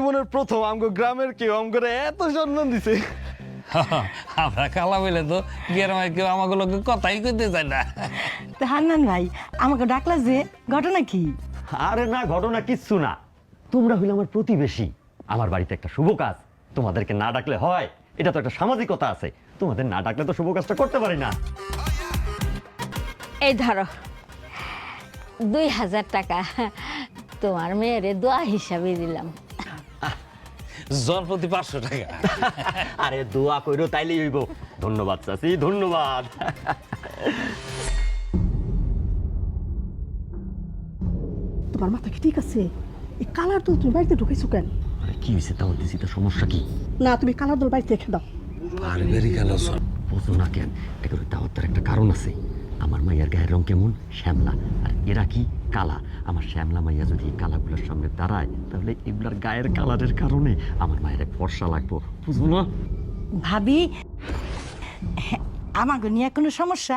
জীবনের প্রথম আমগো গ্রামের কেউ আমগরে এত সম্মান দিছে। আমরা কালা বলে তো গ্রামের কেউ আমাগুলোকে কথাই কইতে চায় না। তো হান্নান ভাই আমাকে ডাকলা যে ঘটনা কি? আরে না, ঘটনা কিচ্ছু না। তোমরা হইলে আমার প্রতিবেশী, আমার বাড়িতে একটা শুভ কাজ, তোমাদেরকে না ডাকলে হয়? এটা তো একটা সামাজিকতা আছে, তোমাদের না ডাকলে তো শুভ কাজটা করতে পারি না। এই ধরো 2000 টাকা তোমার মেয়েরে দোয়া হিসাবে দিলাম। জন প্রতি 500 টাকা। আরে দোয়া কইরো তাইলেই হইব। ধন্যবাদ চাচি, ধন্যবাদ। তোমার মাথা কি ঠিক আছে? এই কালার দল তুমি বাড়িতে ঢুকাইছো কেন? আরে কি হয়েছে তাও দিছি, তো সমস্যা কি? না তুমি কালার দল বাড়িতে রেখে দাও। পারিবারিক আলোচনা বুঝো না কেন? এটা করে তাও তার একটা কারণ আছে। আমার মাইয়ার গায়ের রং কেমন? শ্যামলা। আর এরা কি? কালা। আমার শ্যামলা মাইয়া যদি এই কালাগুলোর সামনে দাঁড়ায়, তাহলে এগুলার গায়ের কালারের কারণে আমার মায়ের ফর্সা লাগবো, বুঝো না? ভাবি আমাকে নিয়ে কোনো সমস্যা?